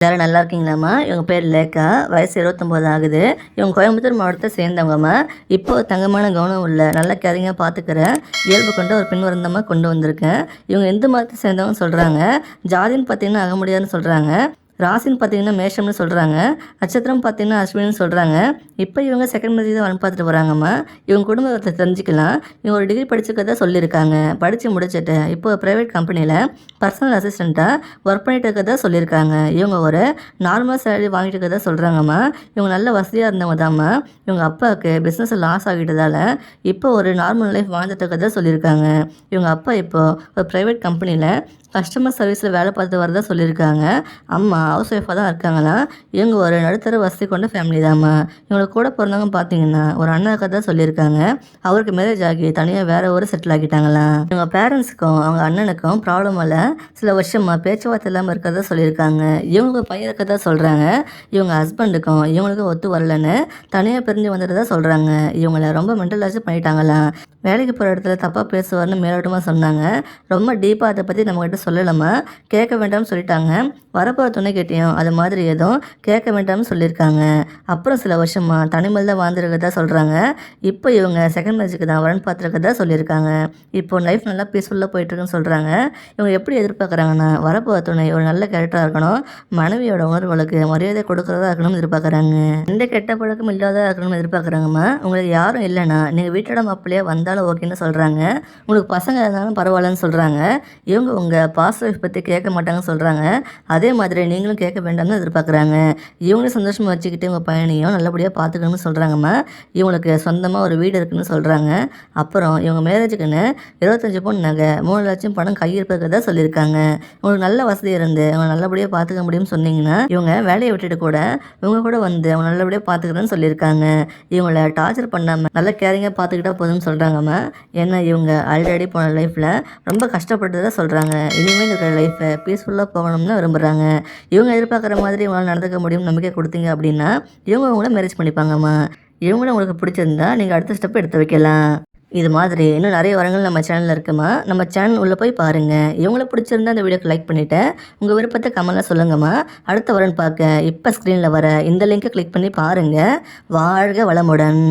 எல்லாரும் நல்லா இருக்கீங்களாம்மா? இவங்க பேர் லேக்கா. வயசு 29 ஆகுது. இவங்க கோயம்புத்தூர் மாவட்டத்தை சேர்ந்தவங்கம்மா. இப்போ தங்கமான கவனம் உள்ள நல்ல கேரிங்காக பார்த்துக்கிற இயல்பு கொண்ட ஒரு பெண் வருந்தமாக கொண்டு வந்திருக்கேன். இவங்க எந்த மதத்தை சேர்ந்தவங்கன்னு சொல்கிறாங்க. ஜாதின்னு பார்த்தீங்கன்னா அகமுடியாதுன்னு சொல்கிறாங்க. ராசின்னு பார்த்தீங்கன்னா மேஷம்னு சொல்கிறாங்க. நட்சத்திரம் பார்த்தீங்கன்னா அஸ்வின்னு சொல்கிறாங்க. இப்போ இவங்க செகண்ட் மேரேஜ் தான் வரணும் பார்த்துட்டு வராங்கம்மா. இவங்க குடும்பத்தை தெரிஞ்சுக்கலாம். இவங்க ஒரு டிகிரி படிச்சுக்கிறதா சொல்லியிருக்காங்க. படித்து முடிச்சுட்டு இப்போ ப்ரைவேட் கம்பெனியில் பர்சனல் அசிஸ்டண்ட்டாக ஒர்க் பண்ணிட்டு இருக்கிறதா சொல்லியிருக்காங்க. இவங்க ஒரு நார்மல் சேலரி வாங்கிட்டு இருக்கிறதா சொல்கிறாங்கம்மா. இவங்க நல்ல வசதியாக இருந்தவங்க தாம்மா. இவங்க அப்பாவுக்கு பிஸ்னஸ் லாஸ் ஆகிட்டதால இப்போ ஒரு நார்மல் லைஃப் வாழ்ந்துட்டு இருக்கிறதா சொல்லியிருக்காங்க. இவங்க அப்பா இப்போ ஒரு ப்ரைவேட் கம்பெனியில் கஸ்டமர் சர்வீஸில் வேலை பார்த்து வரதா சொல்லியிருக்காங்க. அம்மா ஹவுஸ் ஒய்ஃபாக தான் இருக்காங்களாம். இவங்க ஒரு நடுத்தர வசதி கொண்ட ஃபேமிலி தாம்மா. இவங்களுக்கு கூட பிறந்தவங்க பார்த்தீங்கன்னா ஒரு அண்ணா அக்கா தான் சொல்லியிருக்காங்க. அவருக்கு மேரேஜ் ஆகி தனியாக வேற ஒரு செட்டில் ஆகிட்டாங்களாம். இவங்க பேரண்ட்ஸுக்கும் அவங்க அண்ணனுக்கும் ப்ராப்ளம் இல்லை, சில வருஷமாக பேச்சுவார்த்தை இல்லாமல் இருக்கிறதா சொல்லியிருக்காங்க. இவங்களுக்கு பையன் இருக்கதா சொல்கிறாங்க. இவங்க ஹஸ்பண்டுக்கும் இவங்களுக்கும் ஒத்து வரலன்னு தனியாக பிரிஞ்சு வந்துட்டதா சொல்கிறாங்க. இவங்கள ரொம்ப மென்டல் டார்ச்சர் பண்ணிட்டாங்களாம். வேலைக்கு போகிற இடத்துல தப்பாக பேசுவார்னு மேலோட்டமாக சொன்னாங்க. ரொம்ப டீப்பாக அதை பற்றி நம்மகிட்ட சொல்லலாமா, கேட்க வேண்டாம்னு சொல்லிட்டாங்க. வரப்போகிற துணைக்கிட்டையும் அது மாதிரி எதுவும் கேட்க வேண்டாம்னு சொல்லியிருக்காங்க. அப்புறம் சில வருஷமாக தனிமையில் தான் வாழ்ந்துருக்கிறதா சொல்கிறாங்க. இப்போ இவங்க செகண்ட் மேரேஜுக்கு தான் வரன் பார்த்துருக்கதா சொல்லியிருக்காங்க. இப்போ லைஃப் நல்லா பீஸ்ஃபுல்லாக போயிட்டுருக்குன்னு சொல்கிறாங்க. இவங்க எப்படி எதிர்பார்க்குறாங்கன்னா, வரப்போகிற துணை ஒரு நல்ல கேரக்டராக இருக்கணும், மனைவியோட உணர்வுகளுக்கு மரியாதை கொடுக்குறதா இருக்கணும்னு எதிர்பார்க்குறாங்க. எந்த கெட்ட பழக்கம் இல்லாத இருக்கணும்னு எதிர்பார்க்குறாங்கம்மா. உங்களுக்கு யாரும் இல்லைன்னா நீங்கள் வீட்டோட மாப்பிள்ளையே வந்தாலும் ஓகேன்னு சொல்கிறாங்க. உங்களுக்கு பசங்க இருந்தாலும் பரவாயில்லன்னு சொல்கிறாங்க. இவங்க உங்கள் பாஸ்ட் லைஃப் பற்றி கேட்க மாட்டாங்கன்னு சொல்கிறாங்க. அதே மாதிரி நீங்களும் கேட்க வேண்டாம்னு எதிர்பார்க்குறாங்க. இவங்களும் சந்தோஷமாக வச்சுக்கிட்டு உங்கள் பையனையும் நல்லபடியாக பார்த்துக்கணும்னு சொல்கிறாங்கம்மா. இவங்களுக்கு சொந்தமாக ஒரு வீடு இருக்குன்னு சொல்கிறாங்க. அப்புறம் இவங்க மேரேஜுக்குன்னு 25 பவுன் நகை, 3 லட்சம் பணம் கையிருப்பதாக சொல்லியிருக்காங்க. உங்களுக்கு நல்ல வசதி இருந்து அவங்க நல்லபடியாக பார்த்துக்க முடியும்னு சொன்னீங்கன்னா இவங்க வேலையை விட்டுட்டு கூட இவங்க கூட வந்து அவங்க நல்லபடியாக பார்த்துக்கிறேன்னு சொல்லியிருக்காங்க. இவங்கள டார்ச்சர் பண்ணாமல் நல்ல கேரிங்காக பார்த்துக்கிட்டா போதும்னு சொல்கிறாங்கம்மா. ஏன்னா இவங்க ஆல்ரெடி போன லைஃப்பில் ரொம்ப கஷ்டப்பட்டதாக சொல்கிறாங்க. இனிமேல் இருக்கிற லைஃப்பை பீஸ்ஃபுல்லாக போகணும்னு விரும்புகிறாங்க. இவங்க எதிர்பார்க்குற மாதிரி இவங்களால் நடந்துக்க முடியும் நம்பிக்கை கொடுத்தீங்க அப்படின்னா இவங்க உங்களை மேரேஜ் பண்ணிப்பாங்கம்மா. இவங்களும் உங்களுக்கு பிடிச்சிருந்தா நீங்கள் அடுத்த ஸ்டெப் எடுத்து வைக்கலாம். இது மாதிரி இன்னும் நிறைய வரங்கள் நம்ம சேனலில் இருக்குமா. நம்ம சேனல் உள்ளே போய் பாருங்கள். இவங்கள பிடிச்சிருந்தா அந்த வீடியோக்கு லைக் பண்ணிவிட்டு உங்கள் விருப்பத்தை கமெண்ட்டில் சொல்லுங்கம்மா. அடுத்த வரன் பார்க்க இப்போ ஸ்க்ரீனில் வர இந்த லிங்கை கிளிக் பண்ணி பாருங்கள். வாழ்க வளமுடன்.